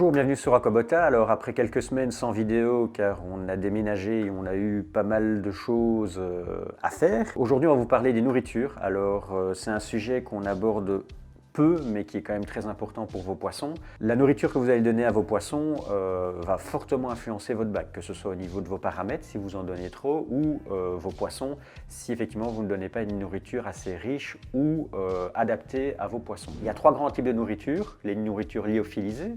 Bonjour, bienvenue sur Aquabota. Alors après quelques semaines sans vidéo car on a déménagé et on a eu pas mal de choses à faire, aujourd'hui on va vous parler des nourritures. Alors c'est un sujet qu'on aborde peu mais qui est quand même très important pour vos poissons. La nourriture que vous allez donner à vos poissons va fortement influencer votre bac, que ce soit au niveau de vos paramètres si vous en donnez trop ou vos poissons si effectivement vous ne donnez pas une nourriture assez riche ou adaptée à vos poissons. Il y a trois grands types de nourriture, les nourritures lyophilisées,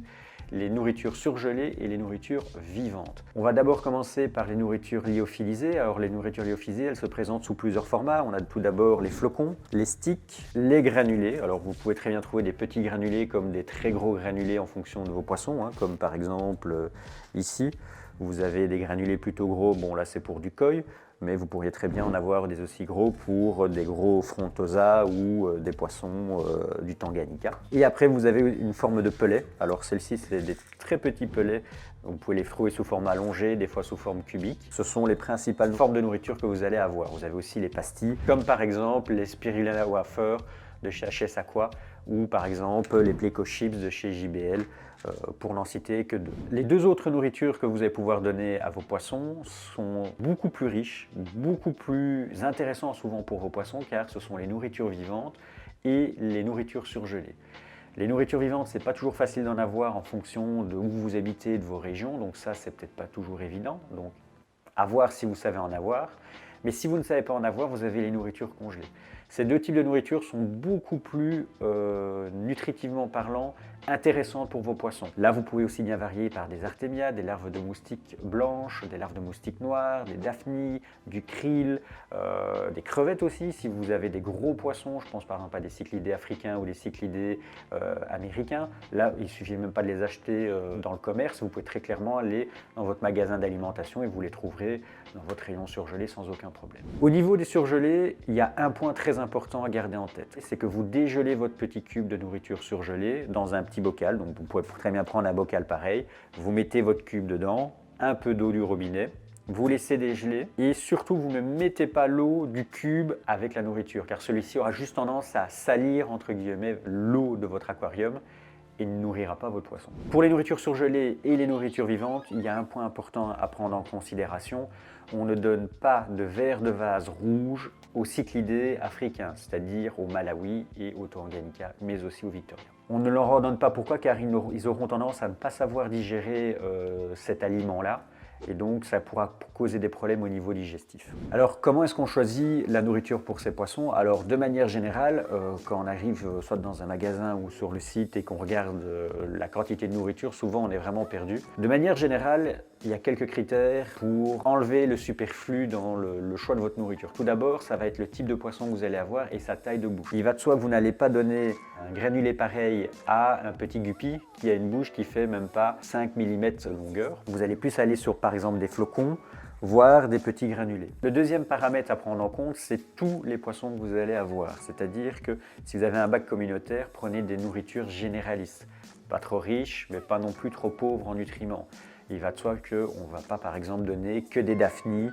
les nourritures surgelées et les nourritures vivantes. On va d'abord commencer par les nourritures lyophilisées. Alors les nourritures lyophilisées, elles se présentent sous plusieurs formats. On a tout d'abord les flocons, les sticks, les granulés. Alors vous pouvez très bien trouver des petits granulés comme des très gros granulés en fonction de vos poissons, comme par exemple ici. Vous avez des granulés plutôt gros, bon là c'est pour du koi, mais vous pourriez très bien en avoir des aussi gros pour des gros frontosa ou des poissons du Tanganyika. Et après vous avez une forme de pelet. Alors celle-ci c'est des très petits pelets. Vous pouvez les trouver sous forme allongée, des fois sous forme cubique. Ce sont les principales formes de nourriture que vous allez avoir. Vous avez aussi les pastilles, comme par exemple les spirulina wafer de chez HS Aqua ou par exemple les Pleco Chips de chez JBL, pour n'en citer que deux. Les deux autres nourritures que vous allez pouvoir donner à vos poissons sont beaucoup plus riches, beaucoup plus intéressantes souvent pour vos poissons car ce sont les nourritures vivantes et les nourritures surgelées. Les nourritures vivantes, c'est pas toujours facile d'en avoir en fonction de où vous habitez, de vos régions, donc ça c'est peut-être pas toujours évident, donc à voir si vous savez en avoir. Mais si vous ne savez pas en avoir, vous avez les nourritures congelées. Ces deux types de nourriture sont beaucoup plus nutritivement parlant intéressantes pour vos poissons. Là, vous pouvez aussi bien varier par des artémias, des larves de moustiques blanches, des larves de moustiques noires, des daphnies, du krill, des crevettes aussi. Si vous avez des gros poissons, je pense par exemple à des cyclidés africains ou des cyclidés américains, là, il ne suffit même pas de les acheter dans le commerce. Vous pouvez très clairement aller dans votre magasin d'alimentation et vous les trouverez dans votre rayon surgelé sans aucun problème. Au niveau des surgelés, il y a un point très important à garder en tête, c'est que vous dégelez votre petit cube de nourriture surgelée dans un petit bocal, donc vous pouvez très bien prendre un bocal pareil, vous mettez votre cube dedans, un peu d'eau du robinet, vous laissez dégeler et surtout vous ne mettez pas l'eau du cube avec la nourriture car celui-ci aura juste tendance à salir entre guillemets l'eau de votre aquarium et ne nourrira pas votre poisson. Pour les nourritures surgelées et les nourritures vivantes, il y a un point important à prendre en considération. On ne donne pas de verre de vase rouge aux cyclidés africains, c'est-à-dire au Malawi et au Tanganyika, mais aussi au Victoria. On ne leur en donne pas pourquoi, car ils auront tendance à ne pas savoir digérer cet aliment-là. Et donc ça pourra causer des problèmes au niveau digestif. Alors comment est-ce qu'on choisit la nourriture pour ces poissons? Alors de manière générale, quand on arrive soit dans un magasin ou sur le site et qu'on regarde la quantité de nourriture, souvent on est vraiment perdu. De manière générale, il y a quelques critères pour enlever le superflu dans le choix de votre nourriture. Tout d'abord, ça va être le type de poisson que vous allez avoir et sa taille de bouche. Il va de soi que vous n'allez pas donner un granulé pareil à un petit guppy qui a une bouche qui fait même pas 5 mm de longueur. Vous allez plus aller sur par exemple des flocons, voire des petits granulés. Le deuxième paramètre à prendre en compte, c'est tous les poissons que vous allez avoir. C'est-à-dire que si vous avez un bac communautaire, prenez des nourritures généralistes. Pas trop riches, mais pas non plus trop pauvres en nutriments. Il va de soi qu'on ne va pas par exemple donner que des daphnies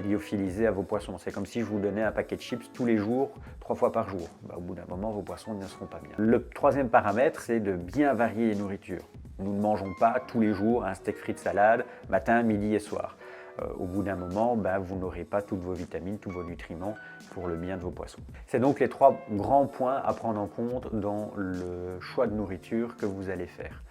lyophilisées à vos poissons. C'est comme si je vous donnais un paquet de chips tous les jours, 3 fois par jour. Au bout d'un moment, vos poissons ne seront pas bien. Le troisième paramètre, c'est de bien varier les nourritures. Nous ne mangeons pas tous les jours un steak frites salade, matin, midi et soir. Au bout d'un moment, vous n'aurez pas toutes vos vitamines, tous vos nutriments pour le bien de vos poissons. C'est donc les trois grands points à prendre en compte dans le choix de nourriture que vous allez faire.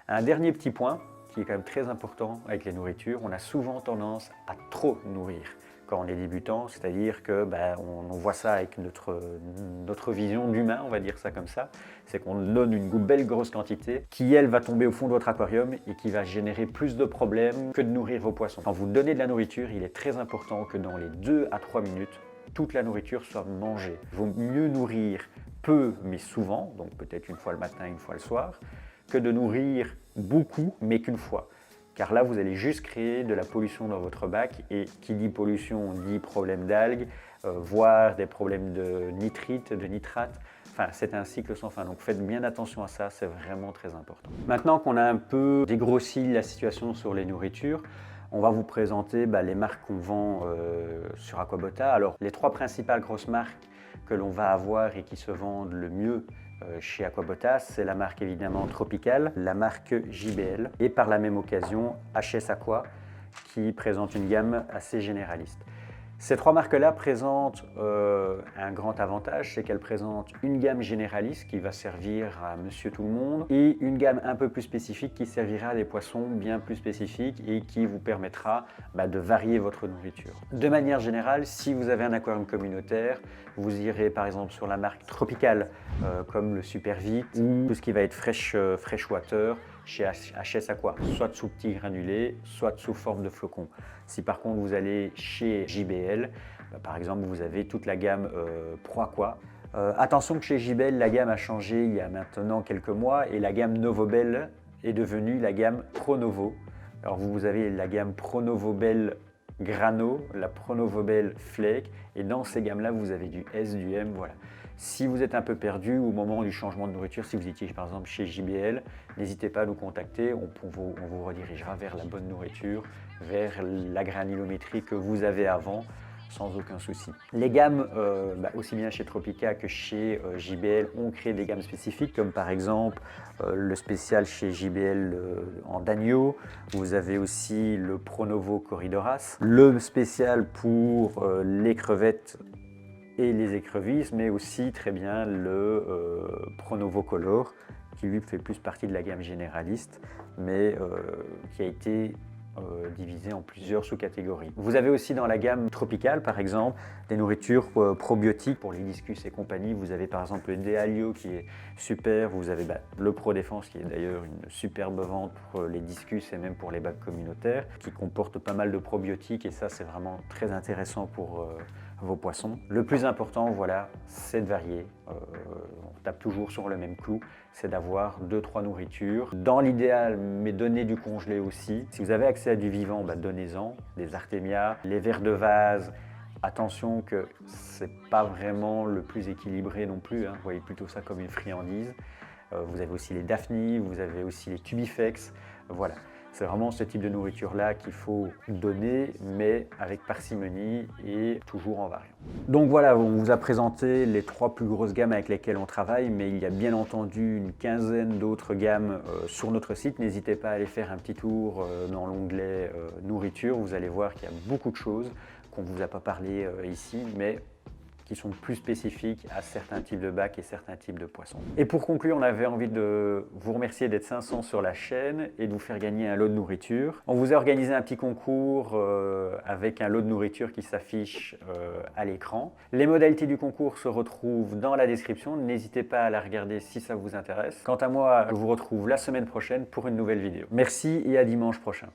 Un dernier petit point, qui est quand même très important avec les nourritures, on a souvent tendance à trop nourrir quand on est débutant, c'est-à-dire que on voit ça avec notre vision d'humain, on va dire ça comme ça, c'est qu'on donne une belle grosse quantité qui, elle, va tomber au fond de votre aquarium et qui va générer plus de problèmes que de nourrir vos poissons. Quand vous donnez de la nourriture, il est très important que dans les 2 à 3 minutes, toute la nourriture soit mangée. Il vaut mieux nourrir peu mais souvent, donc peut-être une fois le matin, une fois le soir, que de nourrir beaucoup mais qu'une fois. Car là, vous allez juste créer de la pollution dans votre bac et qui dit pollution dit problème d'algues, voire des problèmes de nitrite, de nitrate. Enfin, c'est un cycle sans fin, donc faites bien attention à ça, c'est vraiment très important. Maintenant qu'on a un peu dégrossi la situation sur les nourritures, on va vous présenter les marques qu'on vend sur Aquabota. Alors, les 3 principales grosses marques que l'on va avoir et qui se vendent le mieux chez Aquabotas, c'est la marque évidemment Tropical, la marque JBL et par la même occasion HS Aqua qui présente une gamme assez généraliste. Ces trois marques-là présentent un grand avantage, c'est qu'elles présentent une gamme généraliste qui va servir à monsieur tout le monde et une gamme un peu plus spécifique qui servira à des poissons bien plus spécifiques et qui vous permettra de varier votre nourriture. De manière générale, si vous avez un aquarium communautaire, vous irez par exemple sur la marque Tropical comme le Supervite ou tout ce qui va être Freshwater chez HS Aqua, soit sous petits granulés, soit sous forme de flocons. Si par contre vous allez chez JBL, par exemple vous avez toute la gamme Pro Aqua. Attention que chez JBL, la gamme a changé il y a maintenant quelques mois et la gamme Novobel est devenue la gamme Pronovo. Alors vous avez la gamme Pronovobel Grano, la Pronovobel Flake et dans ces gammes-là vous avez du S, du M, voilà. Si vous êtes un peu perdu au moment du changement de nourriture, si vous étiez par exemple chez JBL, n'hésitez pas à nous contacter, on vous redirigera vers la bonne nourriture, vers la granulométrie que vous avez avant, sans aucun souci. Les gammes, aussi bien chez Tropica que chez JBL, ont créé des gammes spécifiques, comme par exemple le spécial chez JBL en d'agneau. Vous avez aussi le Pronovo Corridoras, le spécial pour les crevettes et les écrevisses, mais aussi très bien le Pronovo Color, qui lui fait plus partie de la gamme généraliste, mais qui a été divisé en plusieurs sous-catégories. Vous avez aussi dans la gamme tropicale, par exemple, des nourritures probiotiques pour les discus et compagnie. Vous avez par exemple le Dealio qui est super, vous avez le Pro Défense qui est d'ailleurs une superbe vente pour les discus et même pour les bacs communautaires, qui comporte pas mal de probiotiques et ça c'est vraiment très intéressant pour vos poissons. Le plus important, voilà, c'est de varier. On tape toujours sur le même clou, c'est d'avoir 2-3 nourritures. Dans l'idéal, mais donnez du congelé aussi. Si vous avez accès à du vivant, donnez-en, des artémias, les vers de vase. Attention que c'est pas vraiment le plus équilibré non plus, hein. Vous voyez plutôt ça comme une friandise. Vous avez aussi les daphnies, vous avez aussi les tubifex, voilà. C'est vraiment ce type de nourriture-là qu'il faut donner, mais avec parcimonie et toujours en variant. Donc voilà, on vous a présenté les 3 plus grosses gammes avec lesquelles on travaille, mais il y a bien entendu une quinzaine d'autres gammes sur notre site. N'hésitez pas à aller faire un petit tour dans l'onglet nourriture. Vous allez voir qu'il y a beaucoup de choses qu'on ne vous a pas parlé ici, mais qui sont plus spécifiques à certains types de bacs et certains types de poissons. Et pour conclure, on avait envie de vous remercier d'être 500 sur la chaîne et de vous faire gagner un lot de nourriture. On vous a organisé un petit concours avec un lot de nourriture qui s'affiche à l'écran. Les modalités du concours se retrouvent dans la description. N'hésitez pas à la regarder si ça vous intéresse. Quant à moi, je vous retrouve la semaine prochaine pour une nouvelle vidéo. Merci et à dimanche prochain.